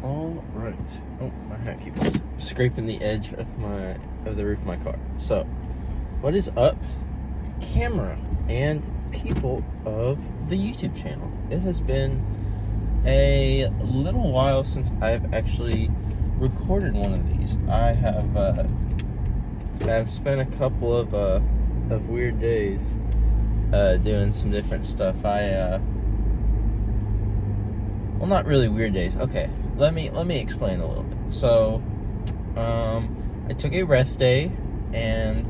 All right. Oh, my hat keeps scraping the edge of the roof of my car. So, what is up, camera and people of the YouTube channel? It has been a little while since I've actually recorded one of these. I've spent a couple of weird days doing some different stuff. Well, not really weird days. Okay, let me explain a little bit. So, I took a rest day, and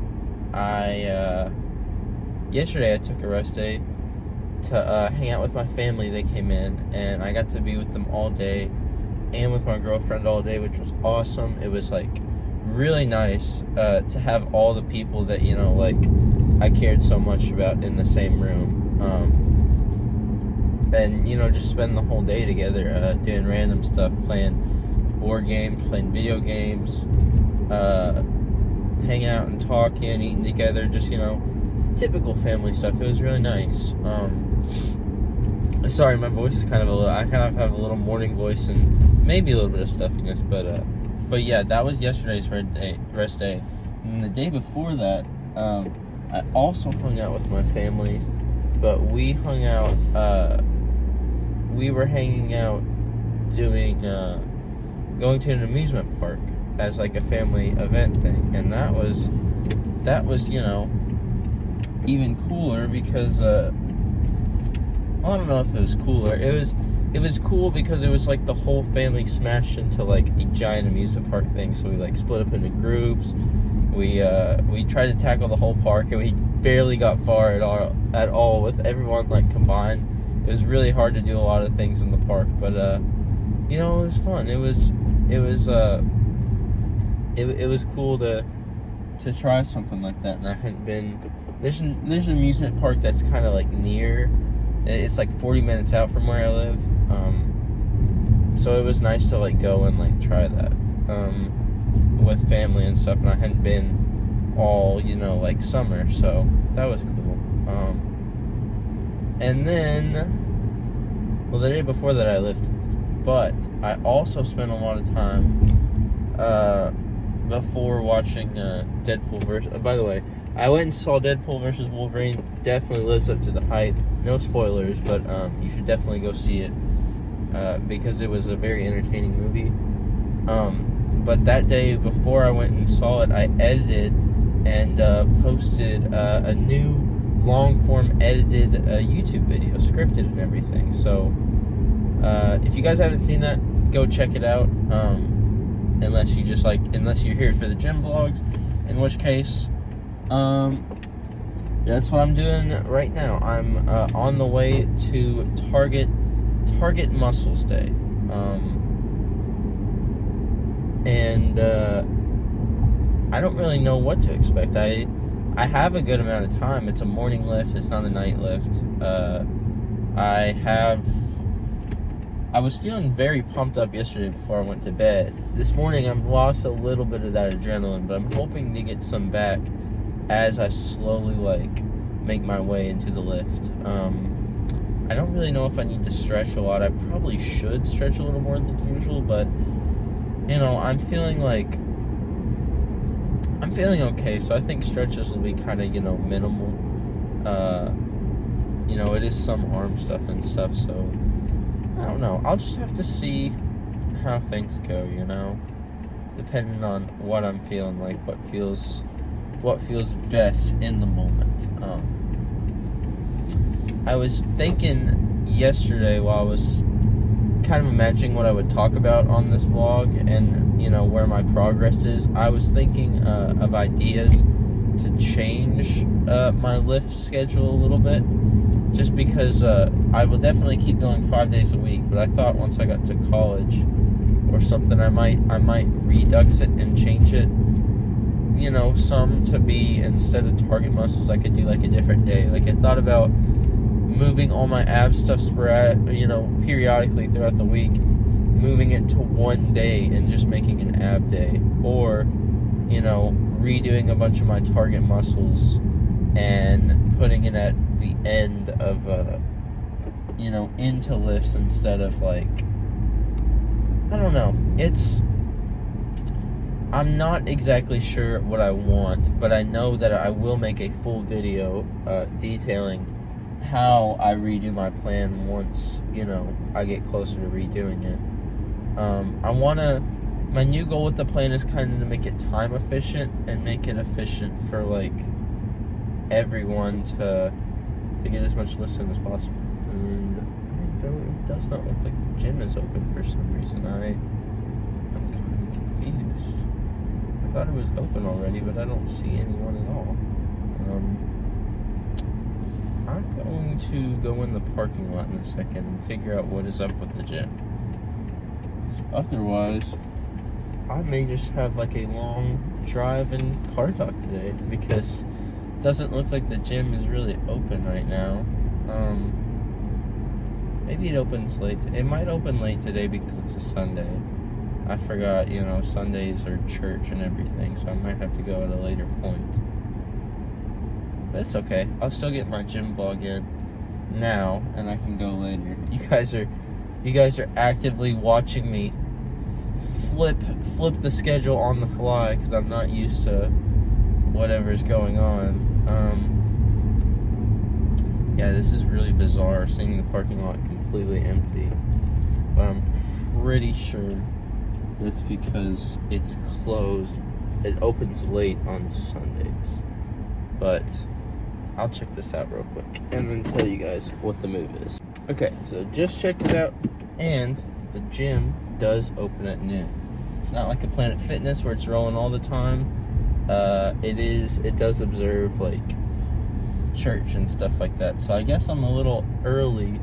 yesterday I took a rest day to hang out with my family. They came in, and I got to be with them all day, and with my girlfriend all day, which was awesome. It was like really nice to have all the people that I cared so much about in the same room. And just spend the whole day together, doing random stuff, playing board games, playing video games, hanging out and talking, eating together, just typical family stuff. It was really nice. Sorry, my voice is I kind of have a little morning voice and maybe a little bit of stuffiness, but yeah, that was yesterday's rest day. And the day before that, I also hung out with my family, but we hung out. We were hanging out doing, going to an amusement park as like a family event thing. And that was, even cooler because, I don't know if it was cooler. It was cool because it was like the whole family smashed into like a giant amusement park thing. So we like split up into groups. We tried to tackle the whole park, and we barely got far at all with everyone like combined. It was really hard to do a lot of things in the park, but it was fun. It was cool to try something like that, and I hadn't been. There's an amusement park that's kind of like near. It's like 40 minutes out from where I live, so it was nice to like go and like try that with family and stuff. And I hadn't been all like summer, so that was cool. And then, the day before that I lifted, but I also spent a lot of time before watching Deadpool versus. By the way, I went and saw Deadpool versus Wolverine. Definitely lives up to the hype. No spoilers, but you should definitely go see it because it was a very entertaining movie. But that day before I went and saw it, I edited and posted a new long-form edited YouTube video, scripted and everything. So if you guys haven't seen that, go check it out. Unless you're here for the gym vlogs, in which case that's what I'm doing right now. I'm on the way to Target Muscles Day, and I don't really know what to expect. I have a good amount of time. It's a morning lift. It's not a night lift. I was feeling very pumped up yesterday before I went to bed. This morning I've lost a little bit of that adrenaline, but I'm hoping to get some back as I slowly make my way into the lift. I don't really know if I need to stretch a lot. I probably should stretch a little more than usual, but I'm feeling okay, so I think stretches will be kind of, minimal. It is some arm stuff and stuff, so I don't know. I'll just have to see how things go, depending on what I'm feeling like, what feels best in the moment. I was thinking yesterday while I was kind of imagining what I would talk about on this vlog and where my progress is. I was thinking of ideas to change my lift schedule a little bit, just because I will definitely keep going 5 days a week, but I thought once I got to college or something, I might redux it and change it, some to be, instead of Target Muscles, I could do like a different day. Like, I thought about moving all my ab stuff periodically throughout the week, moving it to one day and just making an ab day, or redoing a bunch of my Target Muscles and putting it at the end of into lifts instead of I don't don't know. I'm not exactly sure what I want, but I know that I will make a full video detailing how I redo my plan once, I get closer to redoing it. My new goal with the plan is kind of to make it time efficient and make it efficient for, like, everyone to get as much listen as possible. And it does not look like the gym is open for some reason. I'm kind of confused. I thought it was open already, but I don't see anyone at all. I'm going to go in the parking lot in a second and figure out what is up with the gym. Otherwise, I may just have like a long drive and car talk today, because it doesn't look like the gym is really open right now. Maybe it opens late. It might open late today because it's a Sunday. I forgot, Sundays are church and everything, so I might have to go at a later point. But it's okay. I'll still get my gym vlog in now, and I can go later. You guys are actively watching me flip the schedule on the fly, because I'm not used to whatever's going on. Yeah, this is really bizarre, seeing the parking lot completely empty. But I'm pretty sure it's because it's closed. It opens late on Sundays. But I'll check this out real quick and then tell you guys what the move is. Okay, so just checked it out, and the gym does open at noon. It's not like a Planet Fitness where it's rolling all the time. It does observe like church and stuff like that. So I guess I'm a little early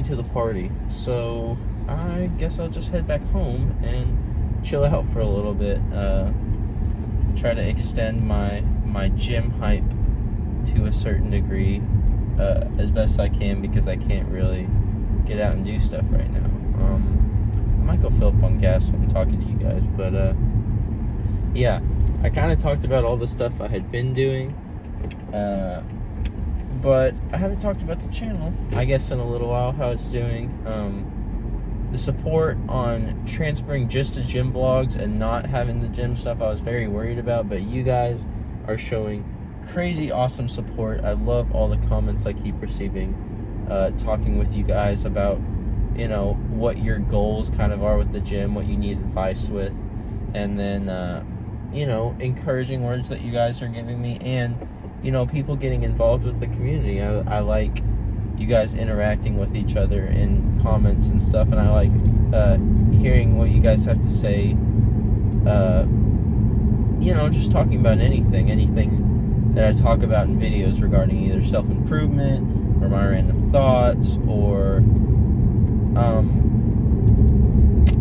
to the party. So I guess I'll just head back home and chill out for a little bit. Try to extend my gym hype to a certain degree as best I can, because I can't really get out and do stuff right now. I might go fill up on gas when I'm talking to you guys, but yeah, I kind of talked about all the stuff I had been doing, but I haven't talked about the channel, I guess, in a little while, how it's doing. The support on transferring just to gym vlogs and not having the gym stuff, I was very worried about, but you guys are showing crazy awesome support. I love all the comments I keep receiving, talking with you guys about, what your goals kind of are with the gym, what you need advice with, and then, encouraging words that you guys are giving me, and, people getting involved with the community. I like you guys interacting with each other in comments and stuff, and I like hearing what you guys have to say, just talking about anything that I talk about in videos regarding either self-improvement or my random thoughts, or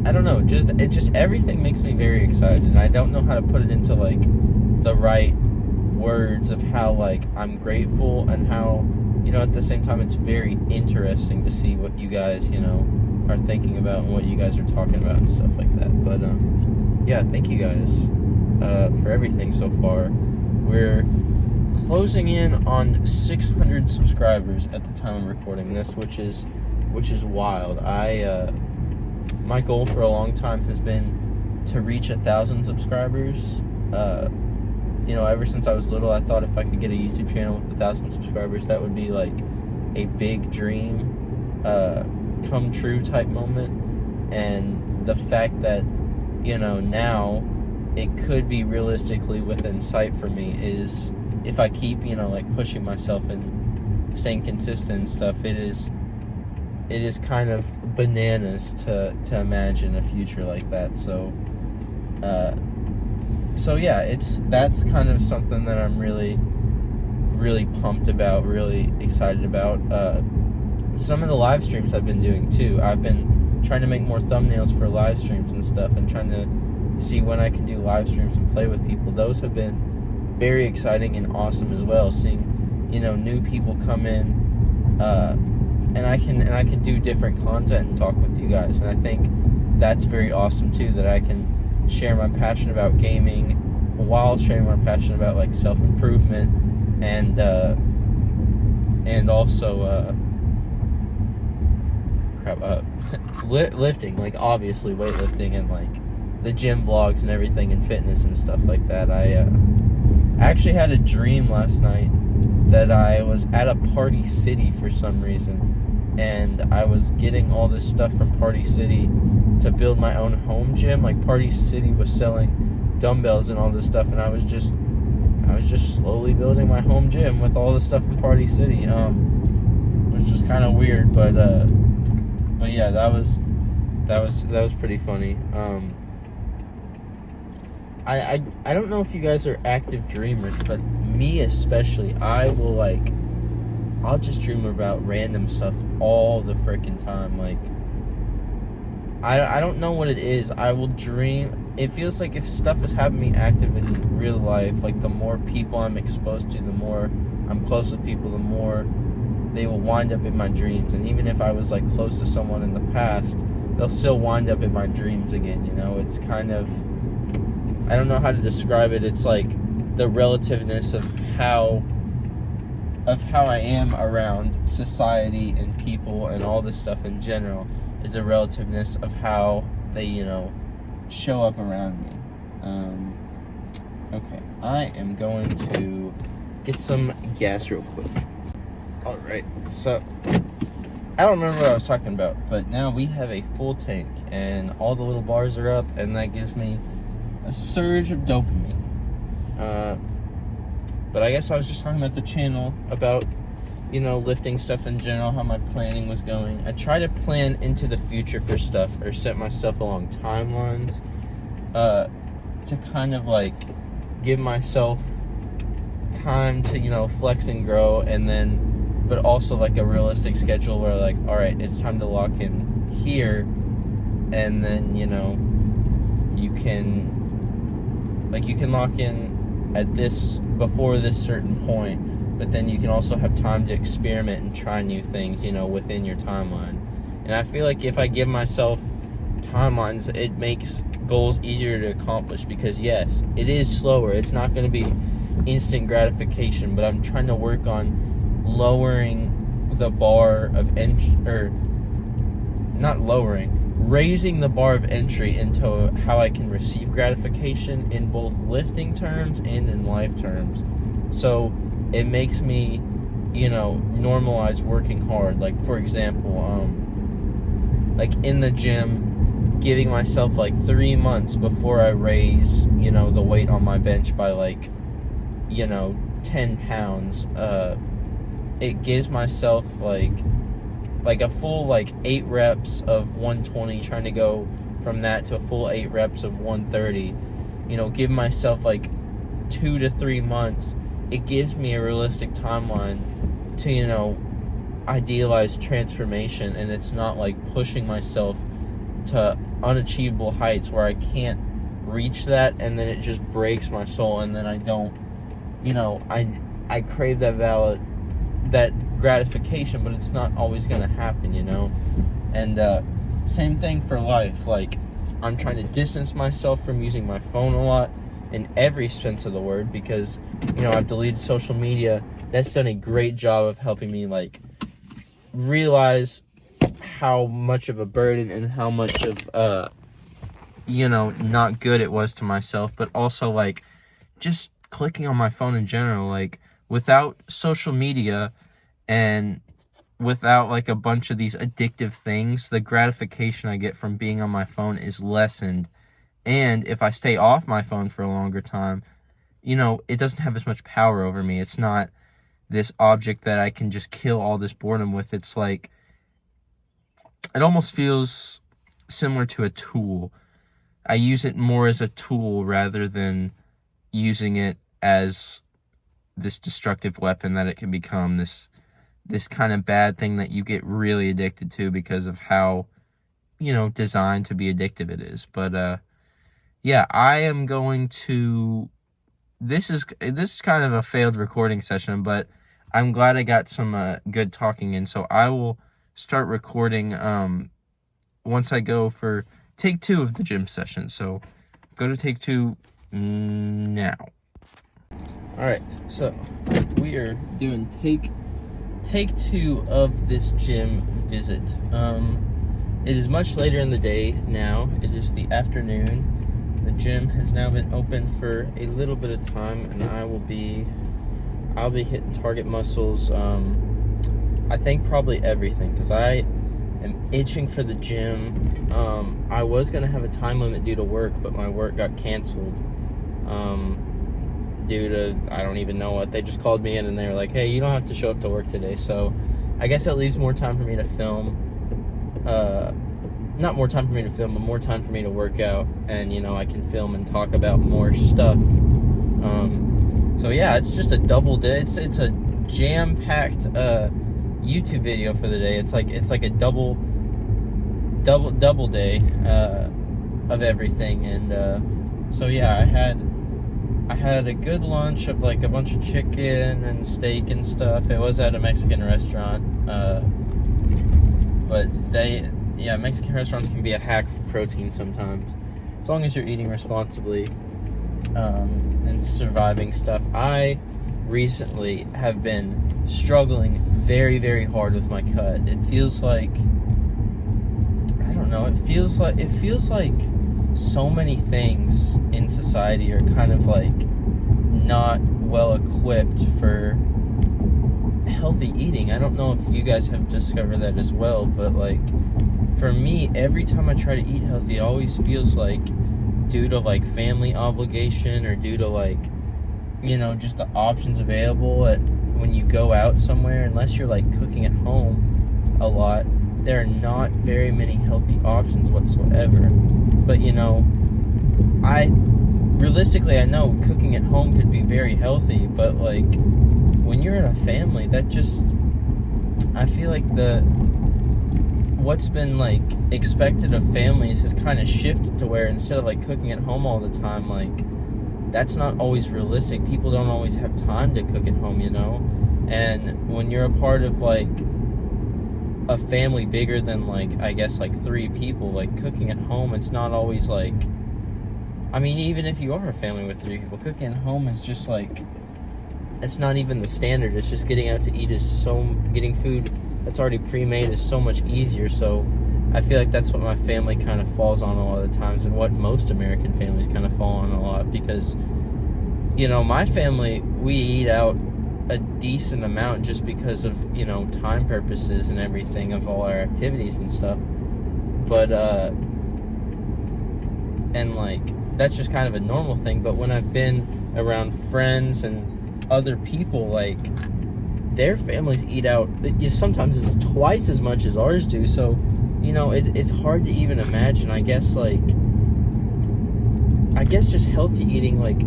I don't know, just everything makes me very excited, and I don't know how to put it into like the right words of how like I'm grateful, and how at the same time it's very interesting to see what you guys are thinking about and what you guys are talking about and stuff like that. But yeah, thank you guys for everything so far. We're closing in on 600 subscribers at the time of recording this, which is wild. My goal for a long time has been to reach 1,000 subscribers. Ever since I was little, I thought if I could get a YouTube channel with 1,000 subscribers, that would be like a big dream come true type moment. And the fact that now it could be realistically within sight for me is, if I keep pushing myself and staying consistent and stuff, it is kind of bananas to imagine a future like that. So yeah, that's kind of something that I'm really pumped about, really excited about. Some of the live streams I've been doing too. I've been trying to make more thumbnails for live streams and stuff, and trying to see when I can do live streams and play with people. Those have been very exciting and awesome as well. Seeing new people come in, and I can do different content and talk with you guys, and I think that's very awesome too, that I can share my passion about gaming while sharing my passion about like self-improvement and also lifting, like obviously weightlifting and like the gym vlogs and everything and fitness and stuff like that. I actually had a dream last night that I was at a Party City for some reason, and I was getting all this stuff from Party City to build my own home gym. Like Party City was selling dumbbells and all this stuff, and I was just slowly building my home gym with all the stuff from Party City, which was kind of weird, but yeah, that was pretty funny. I don't know if you guys are active dreamers, but me especially, I'll just dream about random stuff all the freaking time. Like, I don't know what it is. I will dream. It feels like if stuff is having me active in real life, like the more people I'm exposed to, the more I'm close with people, the more they will wind up in my dreams. And even if I was like close to someone in the past, they'll still wind up in my dreams again, you know? It's kind of, I don't know how to describe it. It's like the relativeness of how I am around society and people and all this stuff in general is the relativeness of how they, you know, show up around me. Okay, I am going to get some gas real quick. Alright, so I don't remember what I was talking about, but now we have a full tank and all the little bars are up, and that gives me a surge of dopamine. But I guess I was just talking about the channel, about, you know, lifting stuff in general, how my planning was going. I try to plan into the future for stuff, or set myself along timelines, to kind of like give myself time to, you know, flex and grow, and then, but also like a realistic schedule where like, all right, it's time to lock in here, and then, you know, you can lock in at this, before this certain point, but then you can also have time to experiment and try new things, you know, within your timeline. And I feel like if I give myself timelines, it makes goals easier to accomplish, because yes, it is slower. It's not going to be instant gratification, but I'm trying to work on lowering the bar of entry, or not lowering, raising the bar of entry into how I can receive gratification in both lifting terms and in life terms. So it makes me, you know, normalize working hard. Like, for example, like in the gym, giving myself like 3 months before I raise, you know, the weight on my bench by like, you know, 10 pounds. It gives myself like a full like 8 reps of 120, trying to go from that to a full 8 reps of 130. You know, give myself like 2 to 3 months. It gives me a realistic timeline to, you know, idealize transformation, and it's not like pushing myself to unachievable heights where I can't reach that, and then it just breaks my soul, and then I don't, you know, I crave that gratification, but it's not always going to happen, you know. And same thing for life. Like, I'm trying to distance myself from using my phone a lot, in every sense of the word, because, you know, I've deleted social media. That's done a great job of helping me like realize how much of a burden and how much of you know, not good it was to myself. But also like just clicking on my phone in general, like without social media and without like a bunch of these addictive things, the gratification I get from being on my phone is lessened. And if I stay off my phone for a longer time, you know, it doesn't have as much power over me. It's not this object that I can just kill all this boredom with. It's like, it almost feels similar to a tool. I use it more as a tool rather than using it as this destructive weapon that it can become, this kind of bad thing that you get really addicted to because of how, you know, designed to be addictive it is. But yeah, I am going to, this is kind of a failed recording session, but I'm glad I got some good talking in. So I will start recording once I go for take 2 of the gym session. So go to take 2 now. All right, so we are doing take 2 of this gym visit. It is much later in the day now. It is the afternoon. The gym has now been open for a little bit of time, and I'll be hitting target muscles. I think probably everything, because I am itching for the gym. I was gonna have a time limit due to work, but my work got canceled. Due to, I don't even know what. They just called me in and they were like, hey, you don't have to show up to work today. So I guess that leaves more time for me to film. Not more time for me to film, but more time for me to work out, and I can film and talk about more stuff. So yeah, it's just a double day. It's a jam-packed YouTube video for the day. It's like a double day of everything. And so yeah, I had a good lunch of like a bunch of chicken and steak and stuff. It was at a Mexican restaurant, but Mexican restaurants can be a hack for protein sometimes, as long as you're eating responsibly and surviving stuff. I recently have been struggling very, very hard with my cut. It feels like, I don't know, it feels like so many things in society are kind of like not well equipped for healthy eating. I don't know if you guys have discovered that as well, but like for me, every time I try to eat healthy, it always feels like due to like family obligation, or due to like just the options available when you go out somewhere. Unless you're like cooking at home a lot, there are not very many healthy options whatsoever. But realistically, I know cooking at home could be very healthy, but like when you're in a family, I feel like what's been like expected of families has kind of shifted to where instead of like cooking at home all the time, like that's not always realistic. People don't always have time to cook at home, and when you're a part of like a family bigger than like, I guess like 3 people, like cooking at home, it's not always like, I mean, even if you are a family with 3 people, cooking at home is just like, it's not even the standard. It's just getting out to eat getting food that's already pre-made is so much easier. So I feel like that's what my family kind of falls on a lot of the times, and what most American families kind of fall on a lot, because my family, we eat out a decent amount just because of time purposes and everything of all our activities and stuff. But and like that's just kind of a normal thing. But when I've been around friends and other people, like their families eat out, sometimes it's twice as much as ours do. So it's hard to even imagine. I guess just healthy eating, like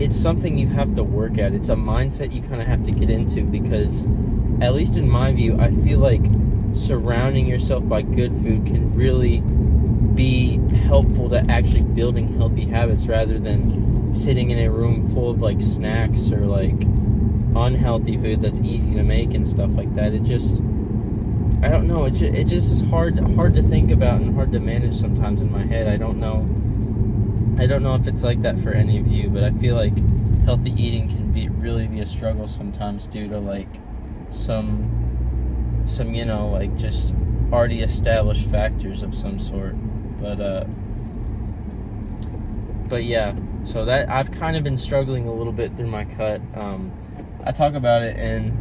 it's something you have to work at. It's a mindset you kind of have to get into, because at least in my view, I feel like surrounding yourself by good food can really be helpful to actually building healthy habits, rather than sitting in a room full of like snacks or like unhealthy food that's easy to make and stuff like that. I don't know, it just is hard to think about and hard to manage sometimes in my head. I don't know if it's like that for any of you, but I feel like healthy eating can really be a struggle sometimes, due to like some like just already established factors of some sort. But yeah, so that I've kind of been struggling a little bit through my cut. I talk about it in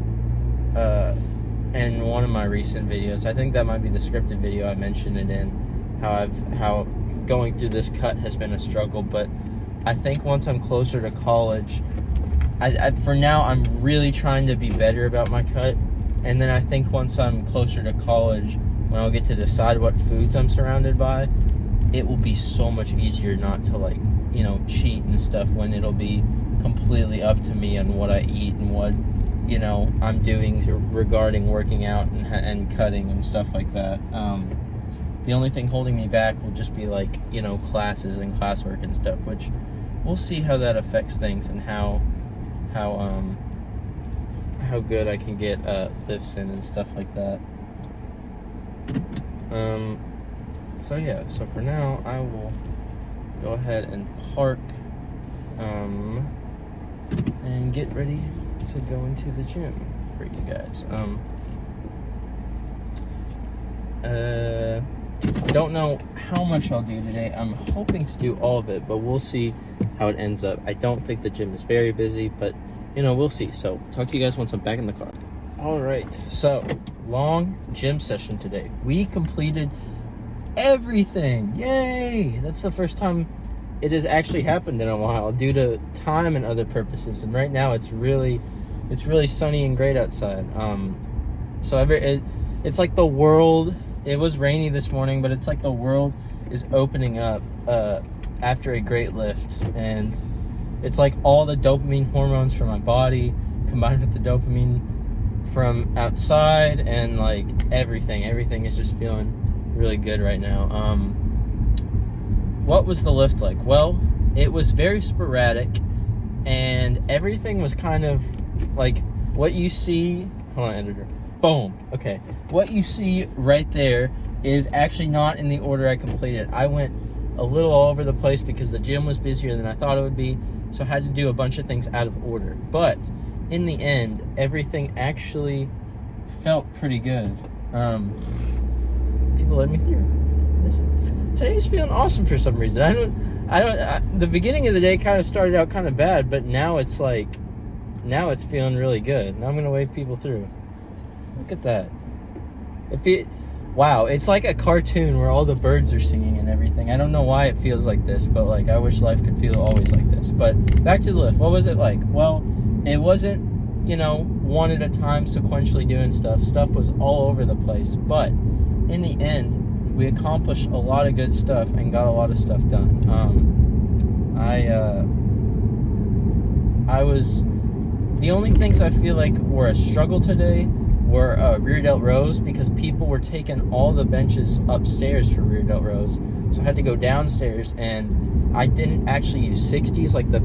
one of my recent videos. I think that might be the scripted video I mentioned it in, how going through this cut has been a struggle. But I think once I'm closer to college, for now I'm really trying to be better about my cut, and then I think once I'm closer to college, when I'll get to decide what foods I'm surrounded by, it will be so much easier not to like cheat and stuff, when it'll be completely up to me on what I eat and what I'm doing regarding working out and cutting and stuff like that. The only thing holding me back will just be like classes and classwork and stuff, which we'll see how that affects things, and how good I can get lifts in and stuff like that. So yeah, so for now I will go ahead and park and get ready to go into the gym for you guys. Don't know how much I'll do today. I'm hoping to do all of it, but we'll see how it ends up. I don't think the gym is very busy, but, we'll see. So, talk to you guys once I'm back in the car. All right, so, long gym session today. We completed everything. Yay! That's the first time it has actually happened in a while due to time and other purposes. And right now it's really sunny and great outside. It's like the world, it was rainy this morning, but it's like the world is opening up after a great lift. And it's like all the dopamine hormones from my body combined with the dopamine from outside, and like everything is just feeling really good right now. What was the lift like? Well, it was very sporadic, and everything was kind of like what you see. Hold on, editor. Boom. Okay. What you see right there is actually not in the order I completed. I went a little all over the place because the gym was busier than I thought it would be, so I had to do a bunch of things out of order. But in the end, everything actually felt pretty good. People let me through. Listen, today's feeling awesome for some reason. The beginning of the day kind of started out kind of bad, but now it's feeling really good. Now I'm gonna wave people through. Look at that. Wow, it's like a cartoon where all the birds are singing and everything. I don't know why it feels like this, but like I wish life could feel always like this. But back to the lift. What was it like? Well, it wasn't, one at a time sequentially doing stuff. Stuff was all over the place. But in the end, we accomplished a lot of good stuff and got a lot of stuff done. The only things I feel like were a struggle today were rear delt rows, because people were taking all the benches upstairs for rear delt rows. So I had to go downstairs, and I didn't actually use 60s like the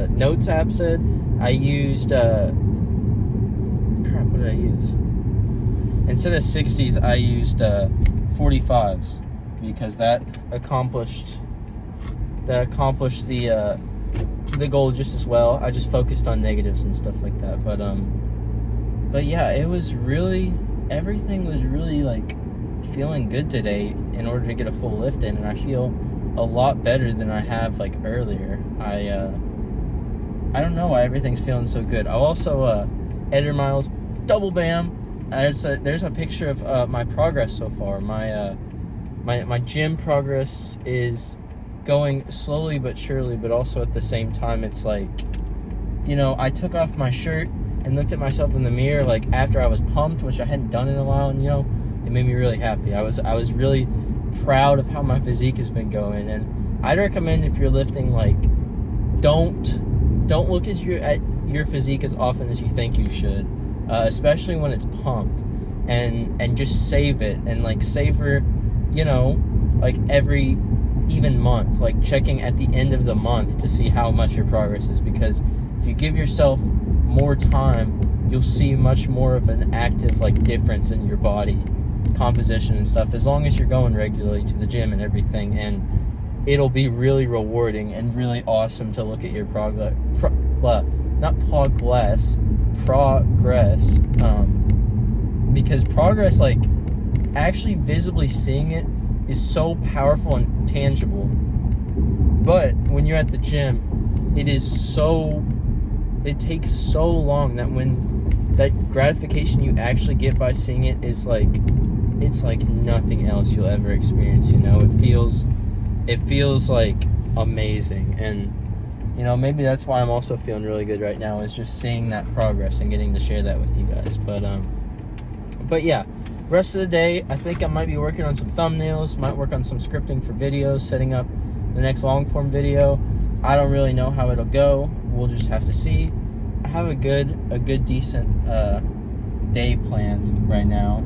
Notes app said. I used, what did I use? Instead of 60s, I used 45s, because that accomplished the goal just as well. I just focused on negatives and stuff like that. But yeah, everything was really like feeling good today in order to get a full lift in, and I feel a lot better than I have like earlier. I don't know why everything's feeling so good. I'll also editor miles, double bam. There's a picture of my progress so far. My gym progress is going slowly but surely, but also at the same time, it's like, I took off my shirt and looked at myself in the mirror like after I was pumped, which I hadn't done in a while, and it made me really happy. I was really proud of how my physique has been going, and I'd recommend, if you're lifting, like don't look at your physique as often as you think you should, especially when it's pumped, and just save it, and like savor, like every even month, like checking at the end of the month to see how much your progress is, because if you give yourself more time, you'll see much more of an active like difference in your body composition and stuff, as long as you're going regularly to the gym and everything. And it'll be really rewarding and really awesome to look at your progress, because progress, like actually visibly seeing it, is so powerful and tangible. But when you're at the gym, it takes so long that when that gratification you actually get by seeing it is like, it's like nothing else you'll ever experience. It feels like amazing. And maybe that's why I'm also feeling really good right now, is just seeing that progress and getting to share that with you guys. But yeah, rest of the day, I think I might be working on some thumbnails, might work on some scripting for videos, setting up the next long form video. I don't really know how it'll go. We'll just have to see. I have a good decent day planned right now.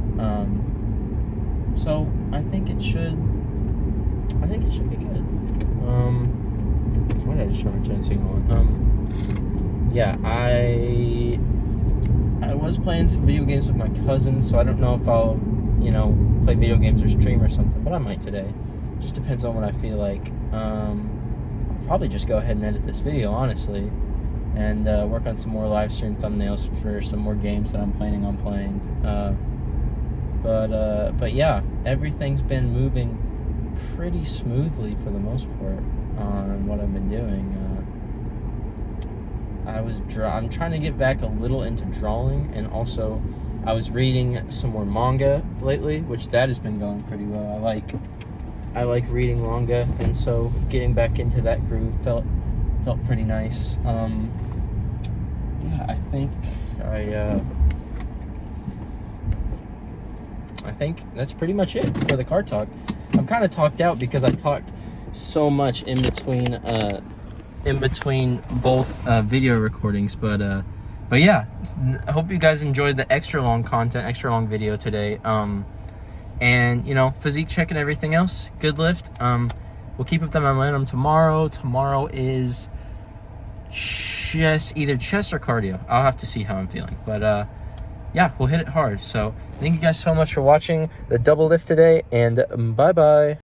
So I think it should be good. Why did I just turn my turn signal on? Yeah, I was playing some video games with my cousins, so I don't know if I'll, play video games or stream or something, but I might today. Just depends on what I feel like. I'll probably just go ahead and edit this video, honestly, and work on some more live stream thumbnails for some more games that I'm planning on playing. But yeah, everything's been moving pretty smoothly for the most part on what I've been doing. I'm trying to get back a little into drawing, and also I was reading some more manga lately, which that has been going pretty well. I like reading manga, and so getting back into that groove felt pretty nice. Yeah, I think that's pretty much it for the car talk. I'm kind of talked out because I talked so much in between both video recordings, but yeah, I hope you guys enjoyed the extra long video today. And you know, physique check and everything else, good lift. We'll keep up the momentum tomorrow is just either chest or cardio. I'll have to see how I'm feeling, but yeah, we'll hit it hard. So thank you guys so much for watching the double lift today, and bye bye.